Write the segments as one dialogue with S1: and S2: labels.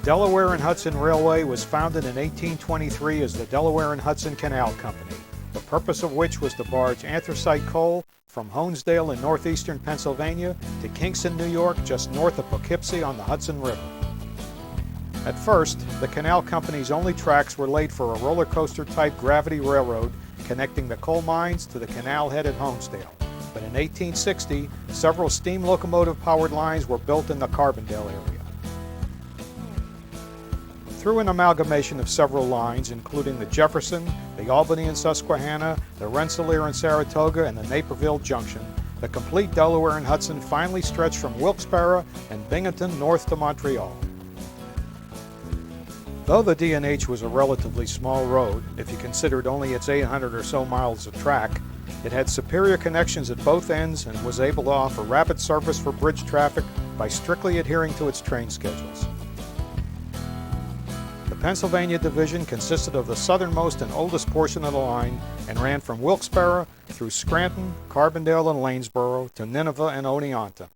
S1: Delaware and Hudson Railway was founded in 1823 as the Delaware and Hudson Canal Company, the purpose of which was to barge anthracite coal from Honesdale in northeastern Pennsylvania to Kingston, New York, just north of Poughkeepsie on the Hudson River. At first, the canal company's only tracks were laid for a roller coaster type gravity railroad connecting the coal mines to the canal head at Honesdale. But in 1860, several steam locomotive powered lines were built in the Carbondale area. Through an amalgamation of several lines, including the Jefferson, the Albany and Susquehanna, the Rensselaer and Saratoga, and the Naperville Junction, the complete Delaware and Hudson finally stretched from Wilkes-Barre and Binghamton north to Montreal. Though the D&H was a relatively small road, if you considered only its 800 or so miles of track, it had superior connections at both ends and was able to offer rapid service for bridge traffic by strictly adhering to its train schedules. The Pennsylvania Division consisted of the southernmost and oldest portion of the line and ran from Wilkes-Barre through Scranton, Carbondale and Lanesboro to Nineveh and Oneonta.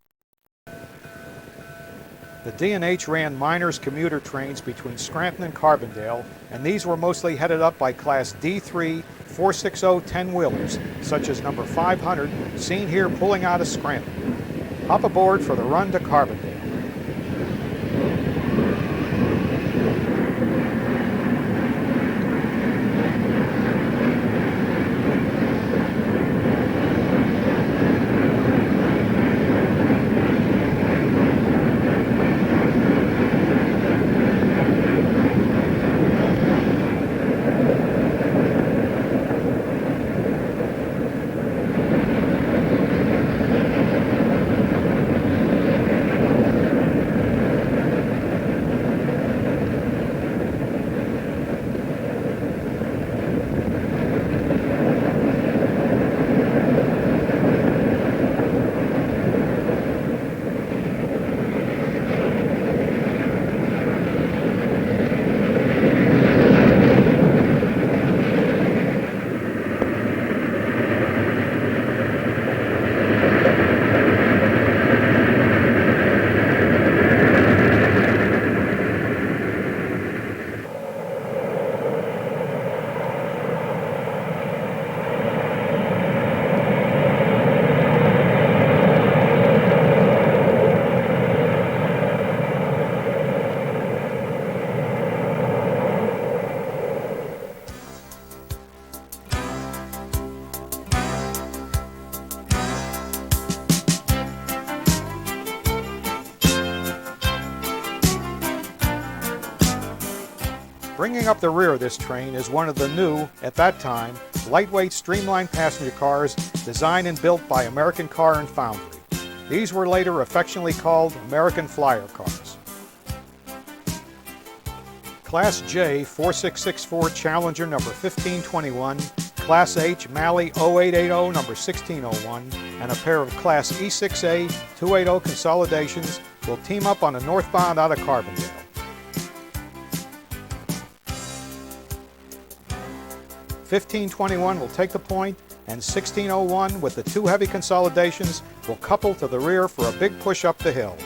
S1: The D&H ran miners' commuter trains between Scranton and Carbondale, and these were mostly headed up by Class D3 460 10-wheelers, such as number 500, seen here pulling out of Scranton. Hop aboard for the run to Carbondale. Bringing up the rear of this train is one of the new, at that time, lightweight streamlined passenger cars designed and built by American Car and Foundry. These were later affectionately called American Flyer cars. Class J 4664 Challenger number 1521, Class H Malley 0880 number 1601, and a pair of Class E6A 280 Consolidations will team up on a northbound out of Carbondale. 1521 will take the point, and 1601 with the two heavy Consolidations will couple to the rear for a big push up the hill.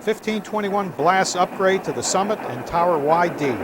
S1: (1521) blasts upgrade to the summit and tower YD.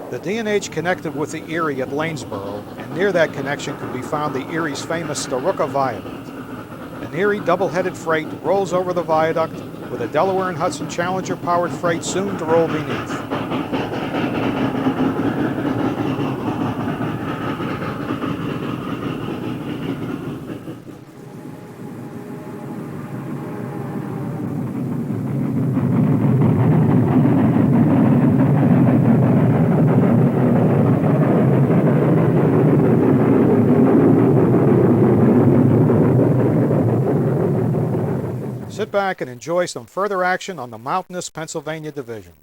S1: The D&H connected with the Erie at Lanesboro, and near that connection could be found the Erie's famous Saratoga Viaduct. An Erie double-headed freight rolls over the viaduct with a Delaware and Hudson Challenger-powered freight soon to roll beneath. sit back and enjoy some further action on the mountainous Pennsylvania Division.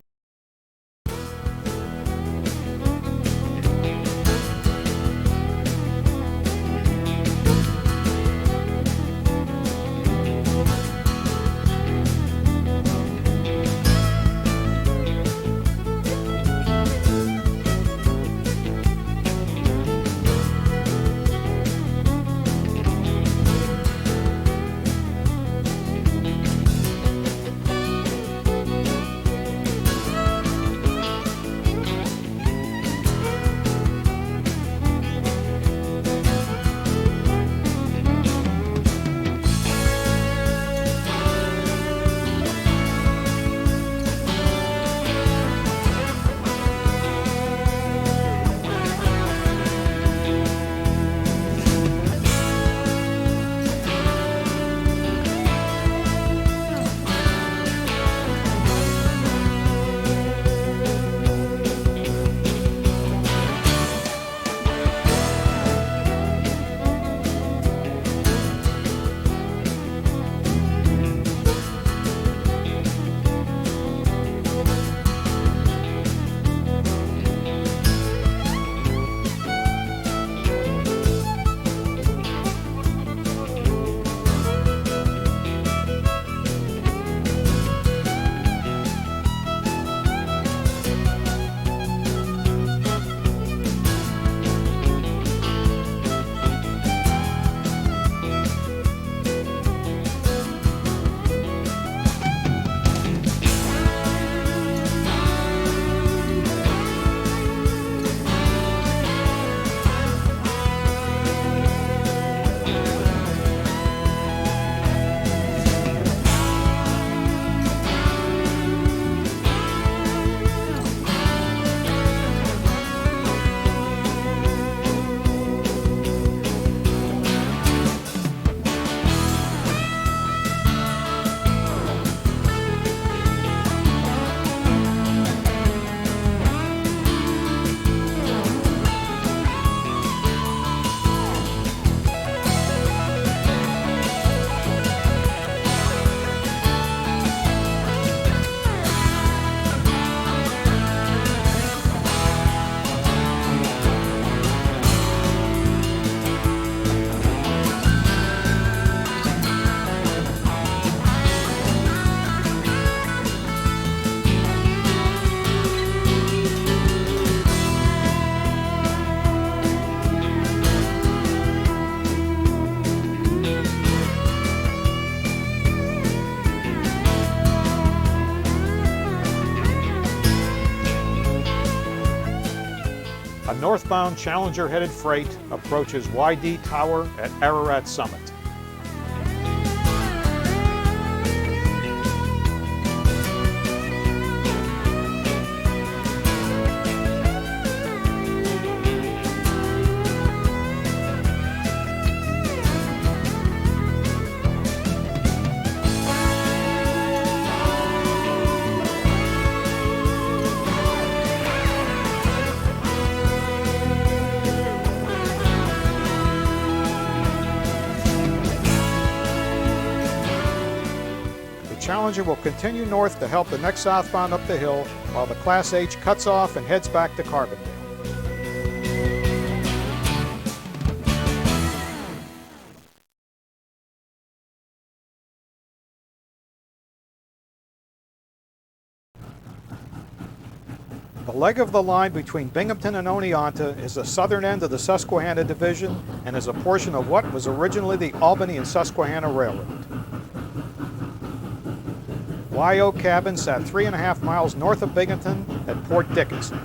S1: A northbound Challenger-headed freight approaches YD Tower at Ararat Summit. Challenger will continue north to help the next southbound up the hill, while the Class H cuts off and heads back to Carbondale. The leg of the line between Binghamton and Oneonta is the southern end of the Susquehanna Division and is a portion of what was originally the Albany and Susquehanna Railroad. Y.O. Cabin sat 3.5 miles north of Binghamton at Port Dickinson.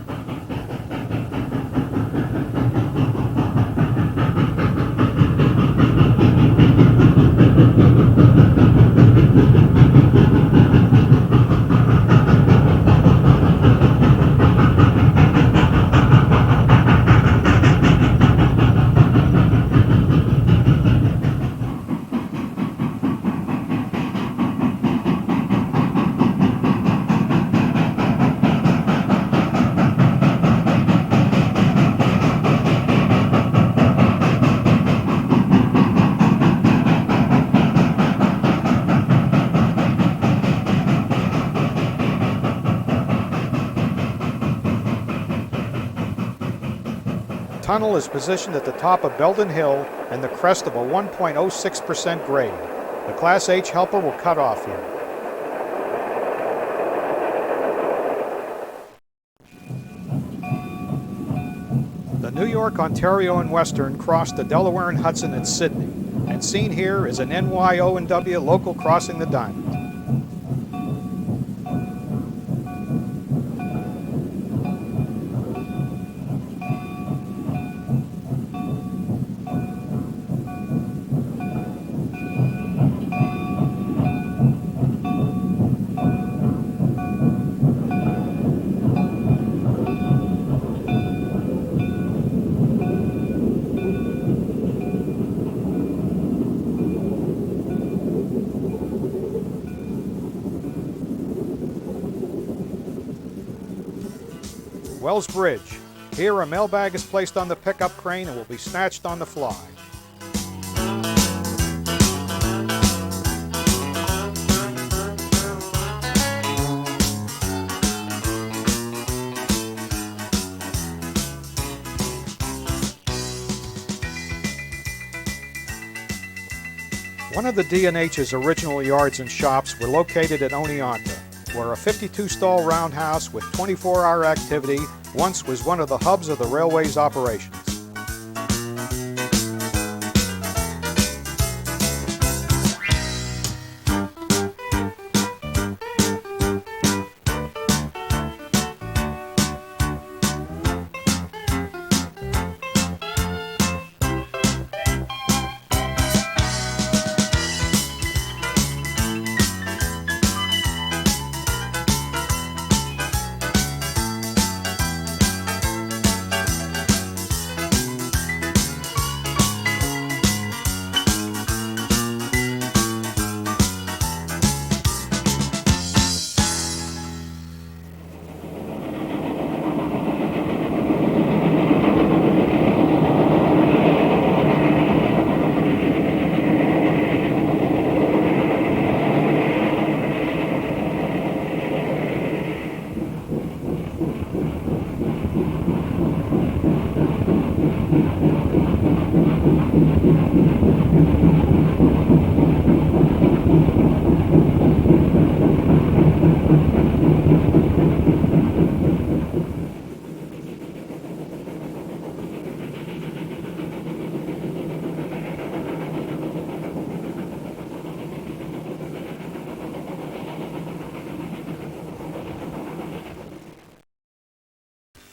S1: tunnel is positioned at the top of Belden Hill and the crest of a 1.06% grade. The Class H helper will cut off here. The New York, Ontario, and Western cross the Delaware and Hudson at Sydney, and seen here is an NYO&W local crossing the Diamond. Wells Bridge. Here a mailbag is placed on the pickup crane and will be snatched on the fly. One of the D&H's original yards and shops were located at Oneonta, where a 52-stall roundhouse with 24-hour activity once was one of the hubs of the railway's operations.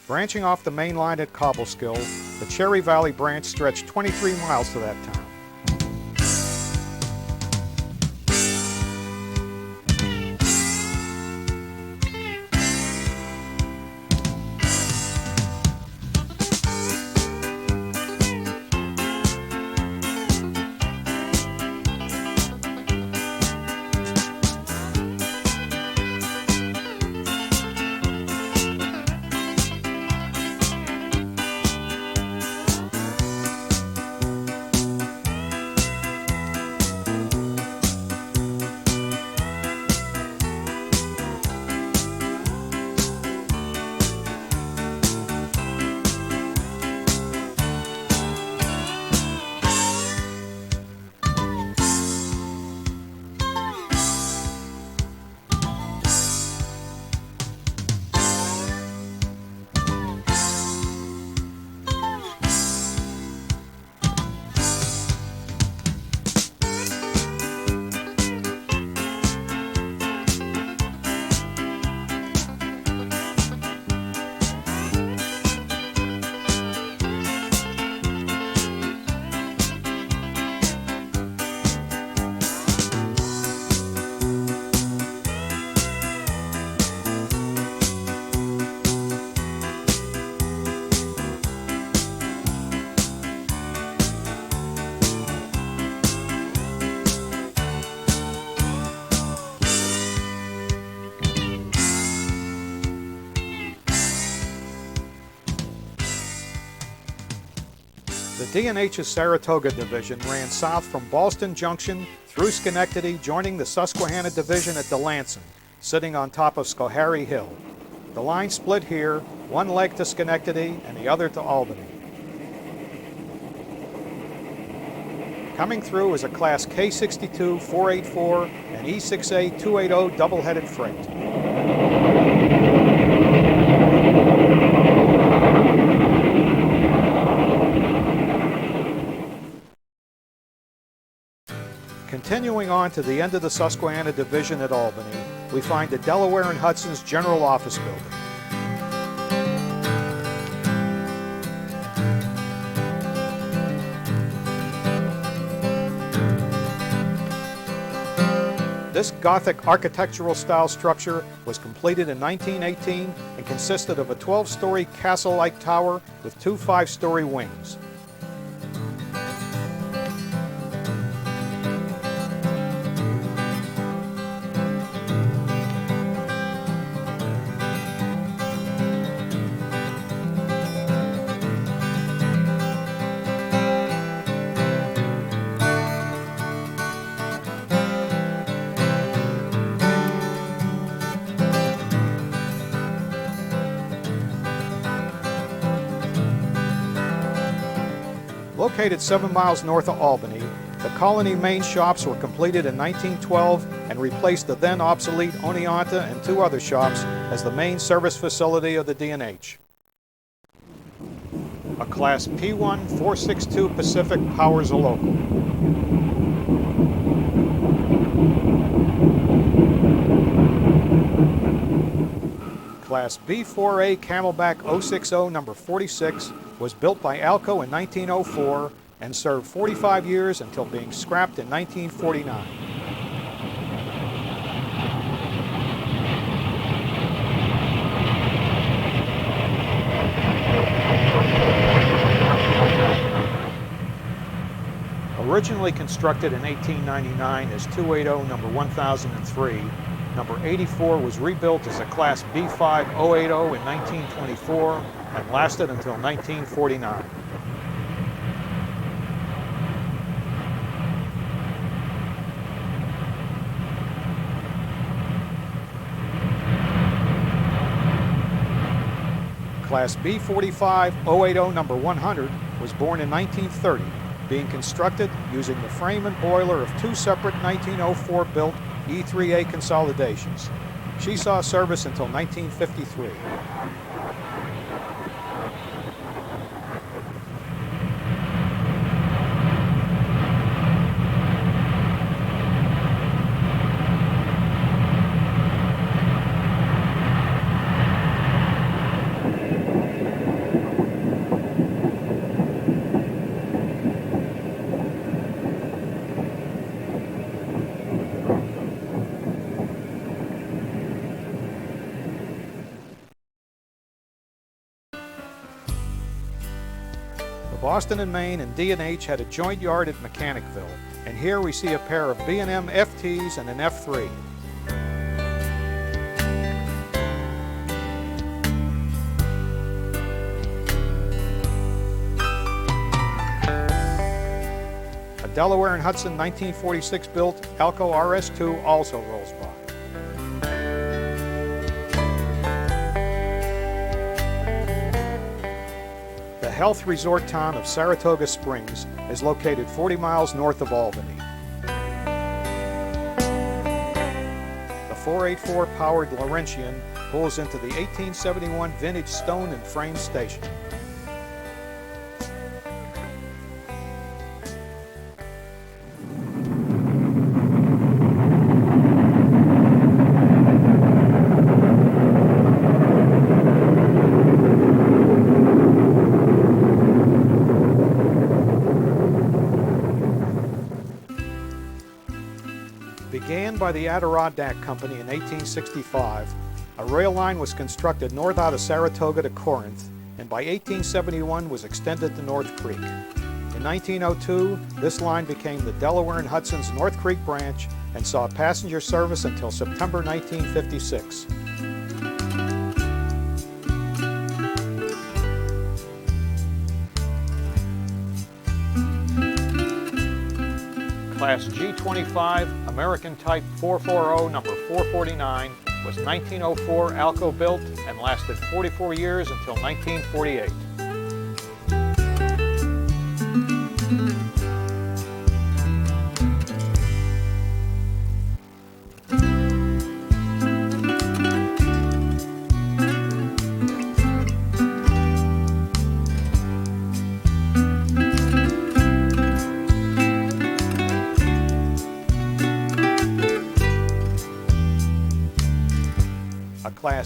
S1: Branching off the main line at Cobleskill, the Cherry Valley branch stretched 23 miles to that town. The D&H's Saratoga Division ran south from Ballston Junction through Schenectady, joining the Susquehanna Division at Delancey, sitting on top of Schoharie Hill. The line split here, one leg to Schenectady and the other to Albany. Coming through is a Class K62 484 and E6A 280 double-headed freight. Continuing on to the end of the Susquehanna Division at Albany, we find the Delaware and Hudson's General Office Building. This Gothic architectural style structure was completed in 1918 and consisted of a 12-story castle-like tower with two 5-story wings. Located 7 miles north of Albany, the Colony main shops were completed in 1912 and replaced the then obsolete Oneonta and 2 other shops as the main service facility of the D&H. A Class P1 462 Pacific powers a local. Class B4A Camelback 060 number 46 was built by Alco in 1904 and served 45 years until being scrapped in 1949. Originally constructed in 1899 as 280 number 1003, number 84 was rebuilt as a Class B5 080 in 1924 and lasted until 1949. Class B45 080 number 100 was born in 1930, being constructed using the frame and boiler of 2 separate 1904 built E3A Consolidations. She saw service until 1953. Boston and Maine and D&H had a joint yard at Mechanicville, and here we see a pair of B&M FTs and an F3. A Delaware and Hudson 1946 built Alco RS2 also rolls by. The health resort town of Saratoga Springs is located 40 miles north of Albany. The 484 powered Laurentian pulls into the 1871 vintage stone and frame station. Began by the Ararat Company in 1865, a rail line was constructed north out of Saratoga to Corinth, and by 1871 was extended to North Creek. In 1902, this line became the Delaware and Hudson's North Creek branch and saw passenger service until September 1956. Class G25 American Type 440 number 449 was 1904 Alco built and lasted 44 years until 1948.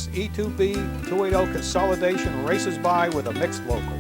S1: Class E2B 280 Consolidation races by with a mixed local.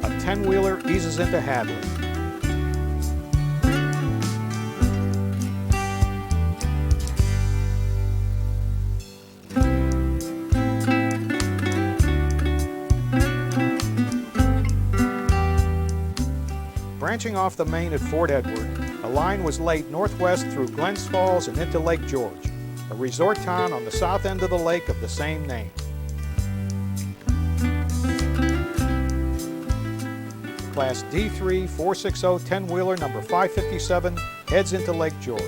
S1: A 10-wheeler eases into Hadley. Branching off the main at Fort Edward, a line was laid northwest through Glens Falls and into Lake George, a resort town on the south end of the lake of the same name. Class D3 460 10-wheeler number 557 heads into Lake George.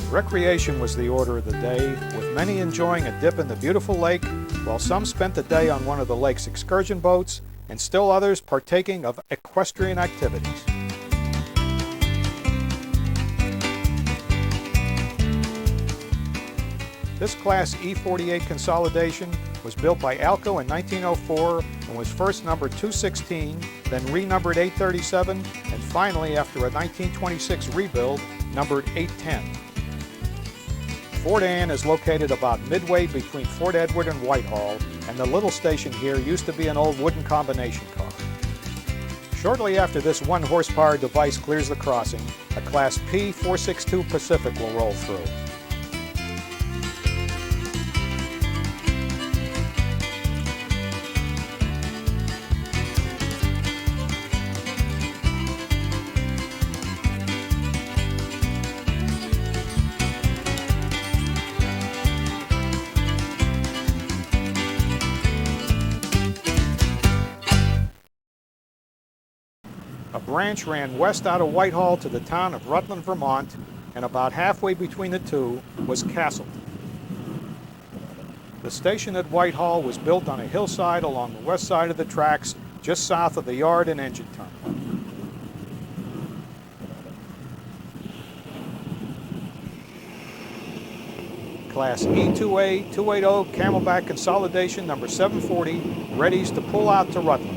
S1: Recreation was the order of the day, with many enjoying a dip in the beautiful lake, while some spent the day on one of the lake's excursion boats, and still others partaking of equestrian activities. This Class E48 Consolidation was built by Alco in 1904 and was first numbered 216, then renumbered 837, and finally, after a 1926 rebuild, numbered 810. Fort Anne is located about midway between Fort Edward and Whitehall, and the little station here used to be an old wooden combination car. Shortly after this 1-horsepower device clears the crossing, a Class P 462 Pacific will roll through. A branch ran west out of Whitehall to the town of Rutland, Vermont, and about halfway between the two was Castleton. The station at Whitehall was built on a hillside along the west side of the tracks, just south of the yard and engine terminal. Class E2A 280 Camelback Consolidation number 740 readies to pull out to Rutland.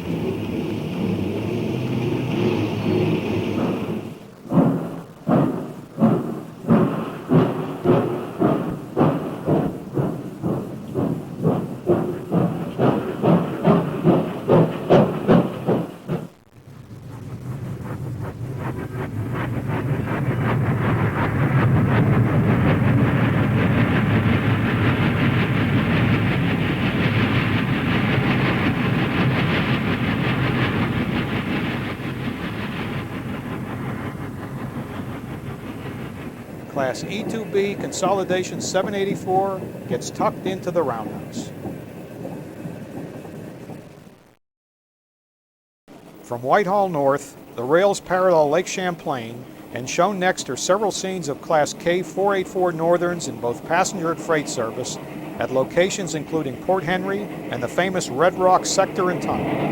S1: Class E2B Consolidation 784 gets tucked into the roundhouse. From Whitehall north, the rails parallel Lake Champlain, and shown next are several scenes of Class K 484 Northerns in both passenger and freight service at locations including Port Henry and the famous Red Rock sector and tunnel.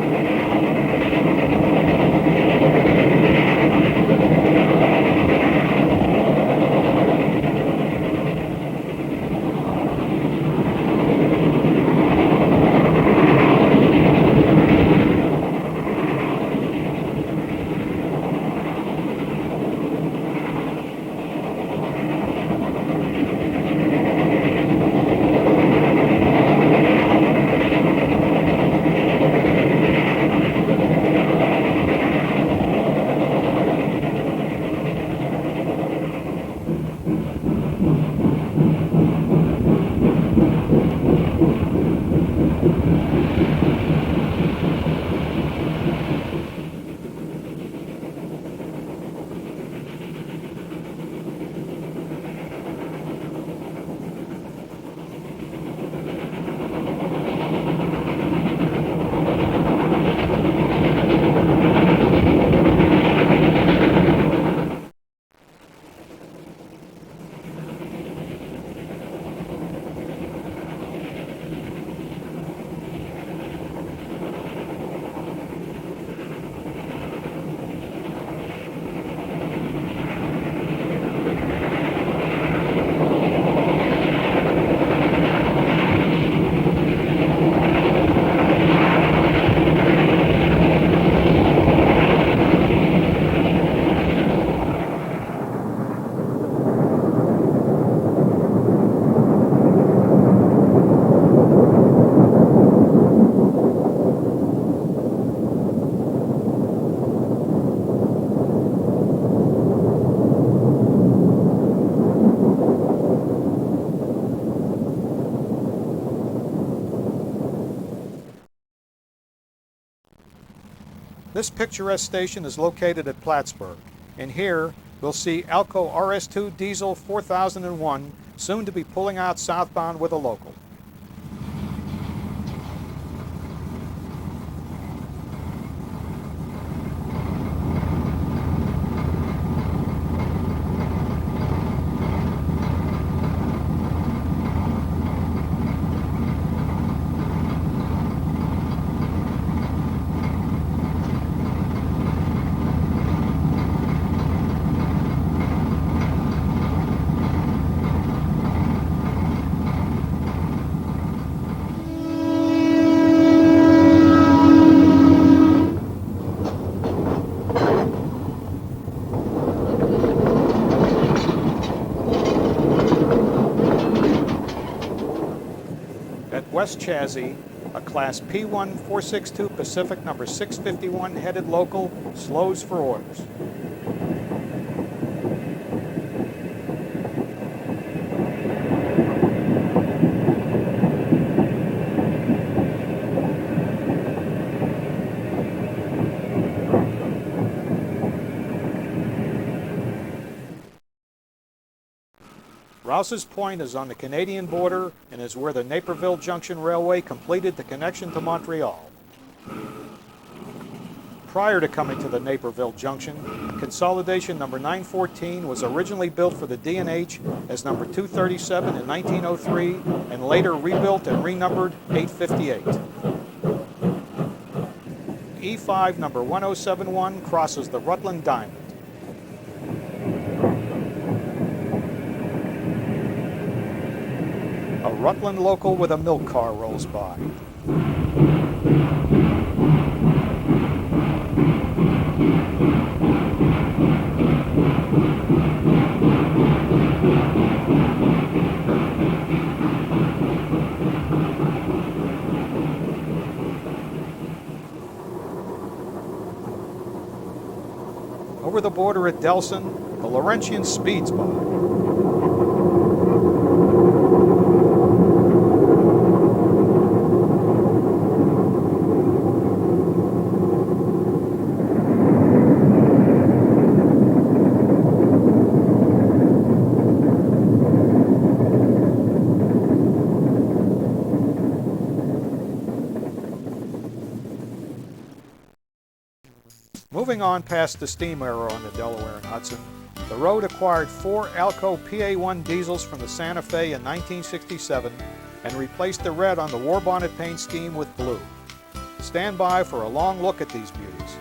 S1: This picturesque station is located at Plattsburgh, and here we'll see Alco RS2 Diesel 4001, soon to be pulling out southbound with a local. West Chassis, a Class P1 462 Pacific number 651 headed local, slows for orders. Rouses Point is on the Canadian border and is where the Naperville Junction Railway completed the connection to Montreal. Prior to coming to the Naperville Junction, Consolidation number 914 was originally built for the D&H as number 237 in 1903 and later rebuilt and renumbered 858. E5 number 1071 crosses the Rutland Diamond. A Rutland local with a milk car rolls by. Over the border at Delson, the Laurentian speeds by. Moving on past the steam era on the Delaware and Hudson, the road acquired 4 Alco PA1 diesels from the Santa Fe in 1967 and replaced the red on the Warbonnet paint scheme with blue. Stand by for a long look at these beauties.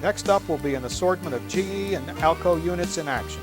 S1: Next up will be an assortment of GE and Alco units in action.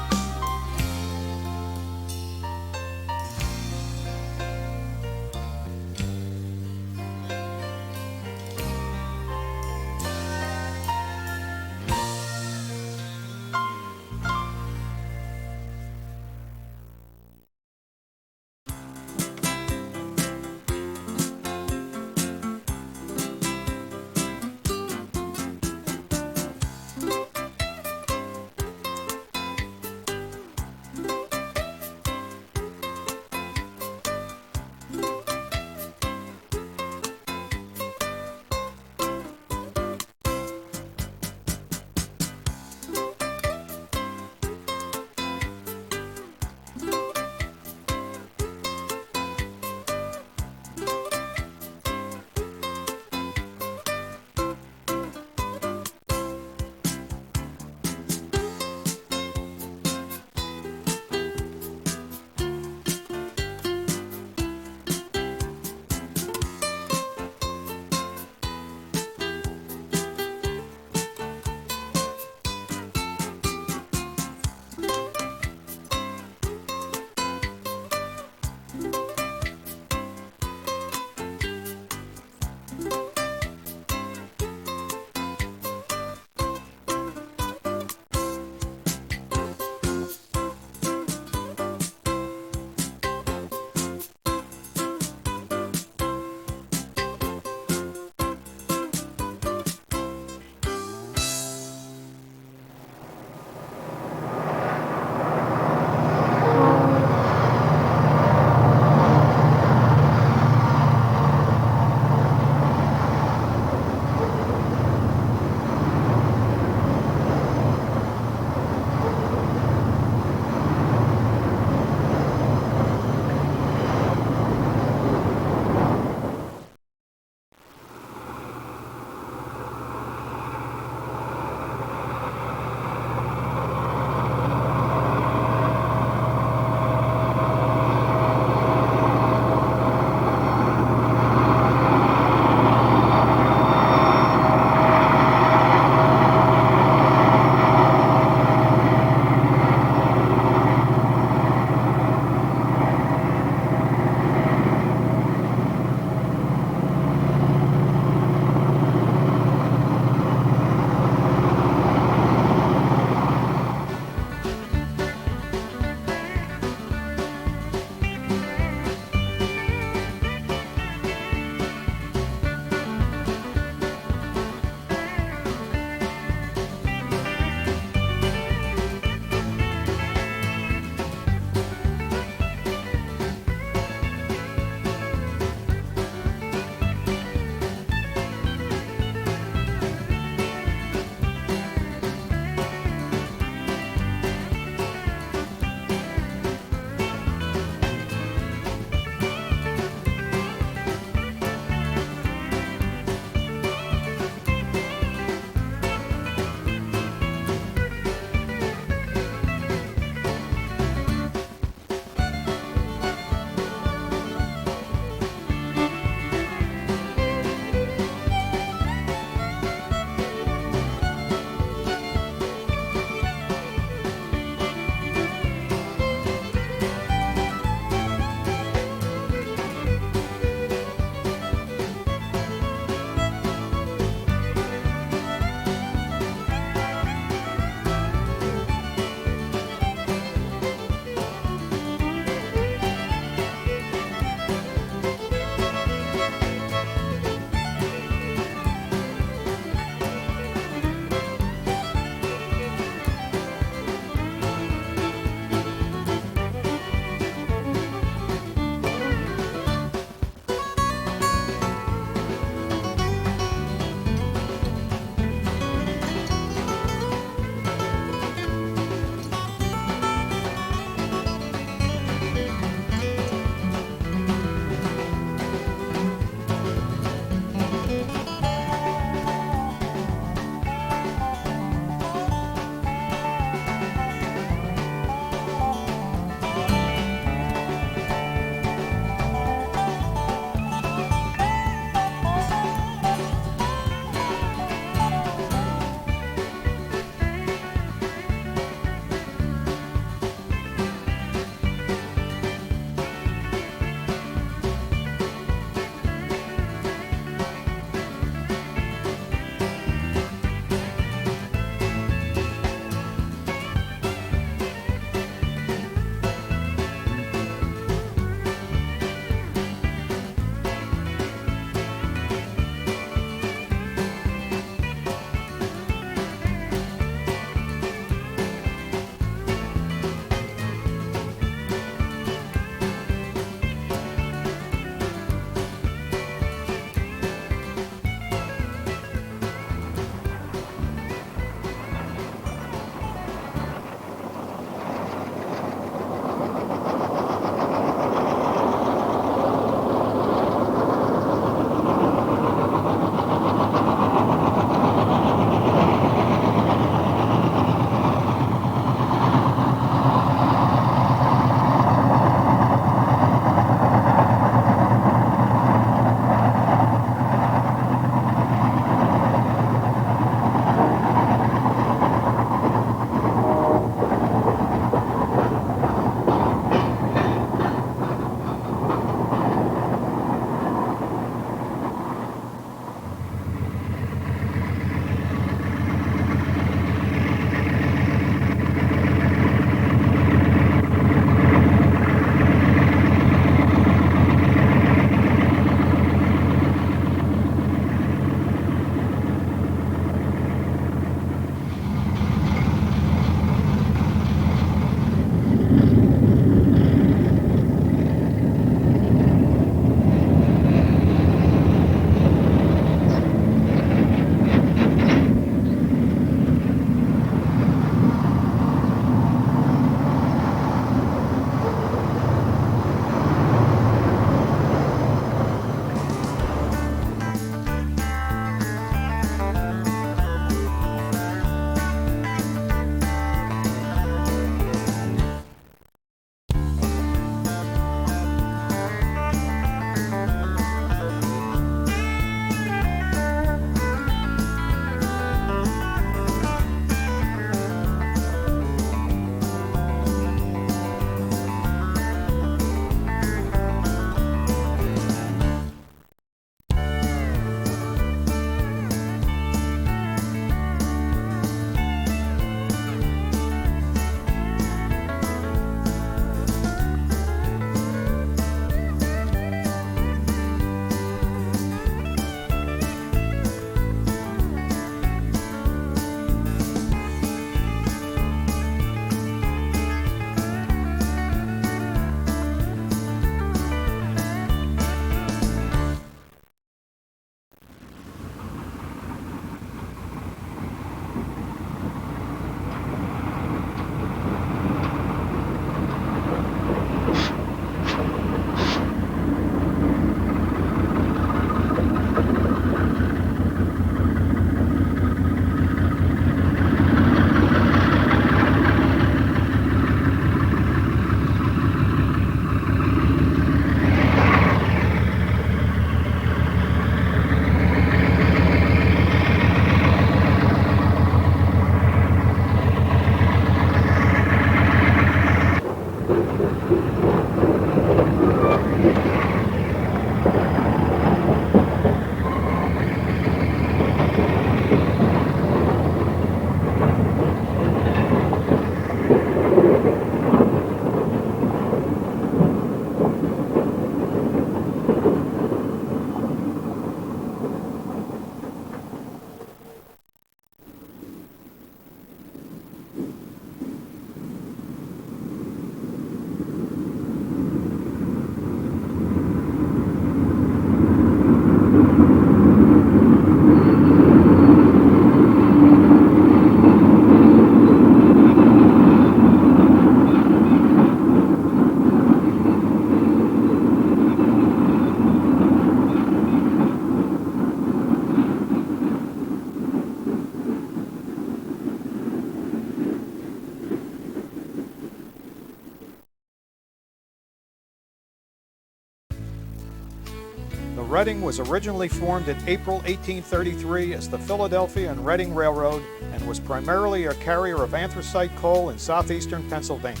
S1: The Reading was originally formed in April 1833 as the Philadelphia and Reading Railroad and was primarily a carrier of anthracite coal in southeastern Pennsylvania.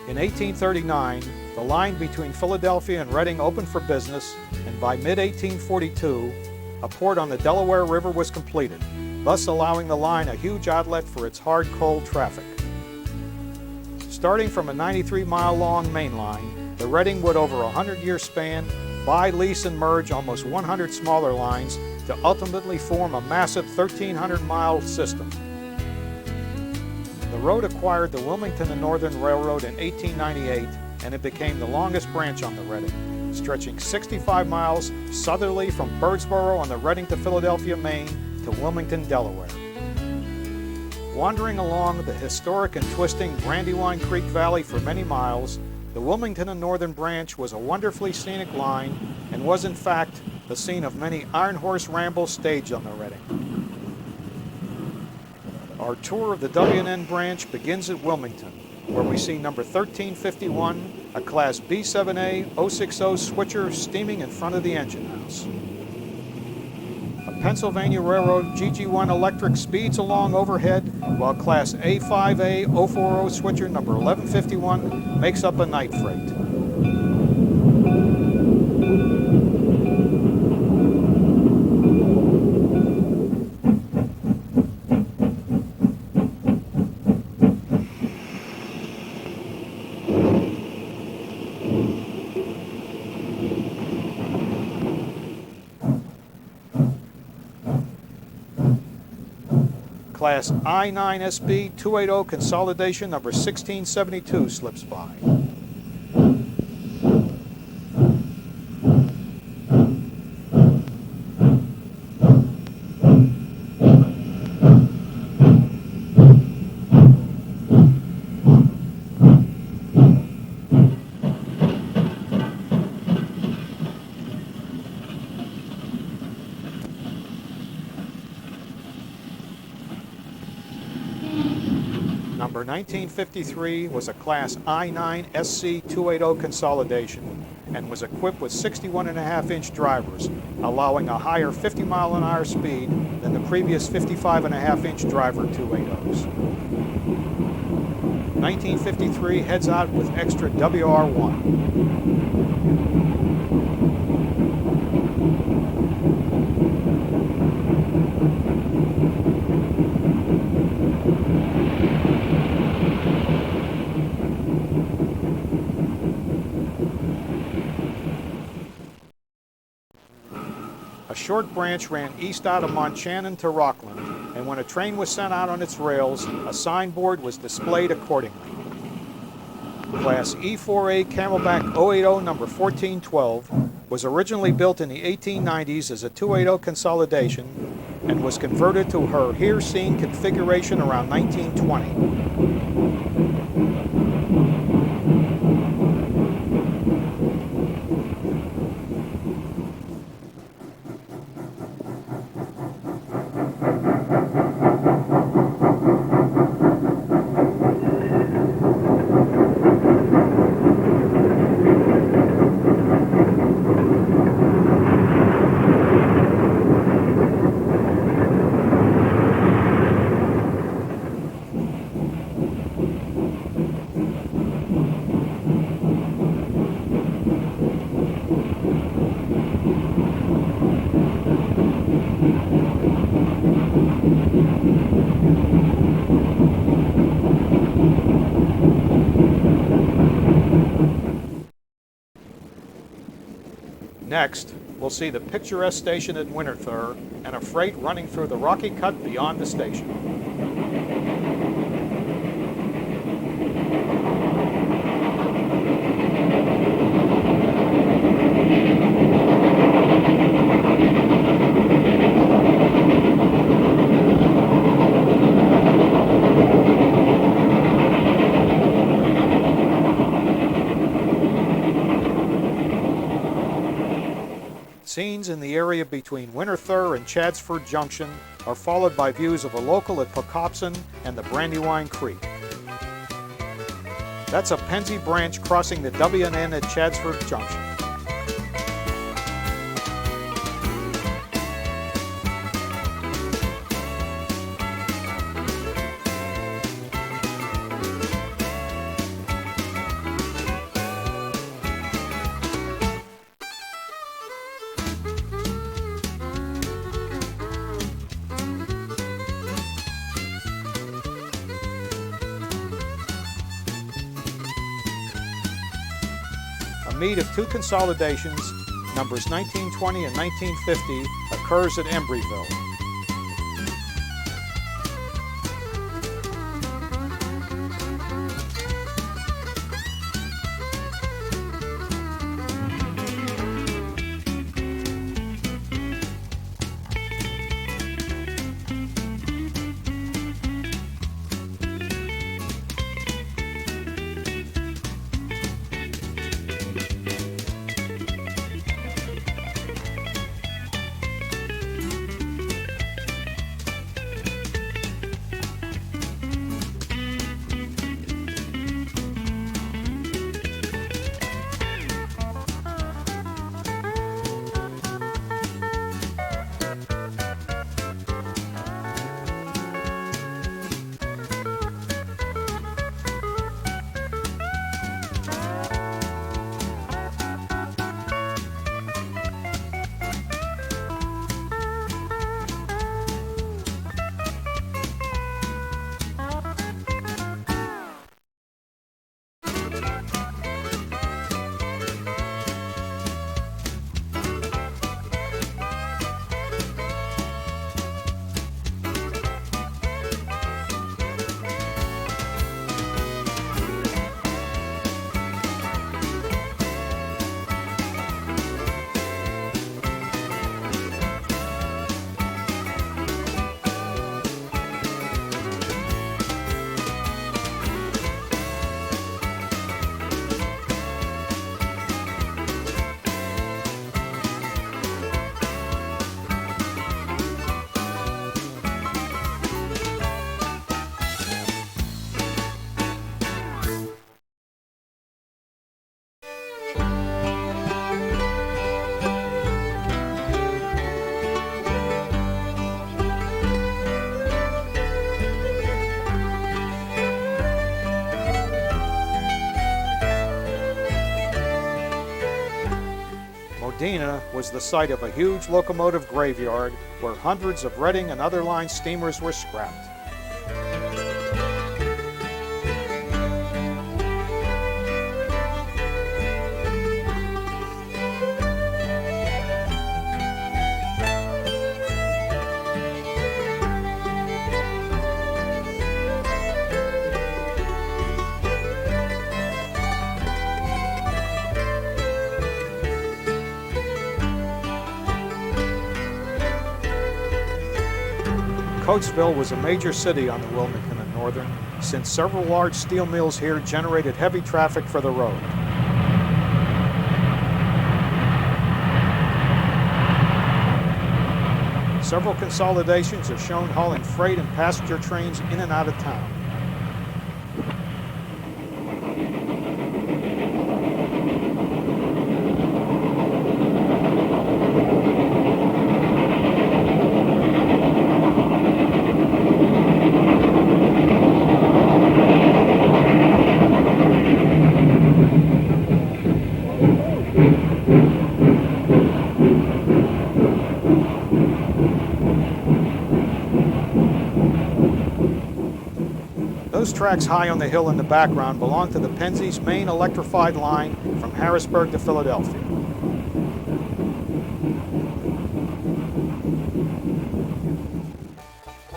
S1: In 1839, the line between Philadelphia and Reading opened for business, and by mid-1842, a port on the Delaware River was completed, thus allowing the line a huge outlet for its hard coal traffic. Starting from a 93-mile-long main line, the Reading would over a 100-year span buy, lease, and merge almost 100 smaller lines to ultimately form a massive 1,300-mile system. The road acquired the Wilmington and Northern Railroad in 1898, and it became the longest branch on the Reading, stretching 65 miles southerly from Birdsboro on the Reading to Philadelphia, Maine, to Wilmington, Delaware. Wandering along the historic and twisting Brandywine Creek Valley for many miles, the Wilmington and Northern branch was a wonderfully scenic line and was in fact the scene of many iron horse rambles staged on the Reading. Our tour of the W&N branch begins at Wilmington, where we see number 1351, a Class B7A 060 switcher steaming in front of the engine house. A Pennsylvania Railroad GG1 electric speeds along overhead, while Class A5A 040 switcher number 1151 makes up a night freight. Class I9SB 280 Consolidation number 1672 slips by. Number 1953 was a Class I9 SC 280 Consolidation and was equipped with 61.5-inch drivers, allowing a higher 50-mile-an-hour speed than the previous 55.5-inch driver 280s. 1953 heads out with extra WR1. A short branch ran east out of Montchanin to Rockland, and when a train was sent out on its rails, a signboard was displayed accordingly. Class E4A Camelback 080 number 1412 was originally built in the 1890s as a 280 consolidation and was converted to her here seen configuration around 1920. Next, we'll see the picturesque station at Winterthur and a freight running through the rocky cut beyond the station. Scenes in the area between Winterthur and Chadsford Junction are followed by views of a local at Pocopson and the Brandywine Creek. That's a Pennsy branch crossing the W&N at Chadsford Junction. A meet of two consolidations, numbers 1920 and 1950, occurs at Embryville. Modena was the site of a huge locomotive graveyard where hundreds of Reading and other line steamers were scrapped. Coatesville was a major city on the Wilmington and Northern, since several large steel mills here generated heavy traffic for the road. Several consolidations are shown hauling freight and passenger trains in and out of town. Those tracks high on the hill in the background belong to the Penzie's main electrified line from Harrisburg to Philadelphia.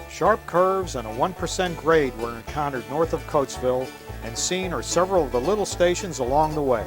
S1: Sharp curves and a 1% grade were encountered north of Coatesville, and seen are several of the little stations along the way.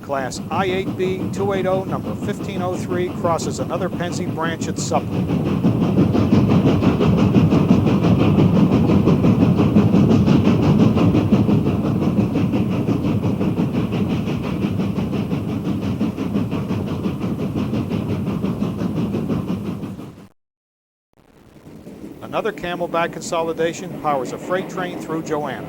S1: Class I-8B 280 number 1503 crosses another Penzie branch at Supplement. another Camelback consolidation powers a freight train through Joanna.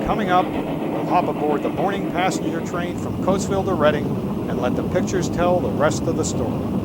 S1: Coming up, we'll hop aboard the morning passenger train from Coatesville to Reading and let the pictures tell the rest of the story.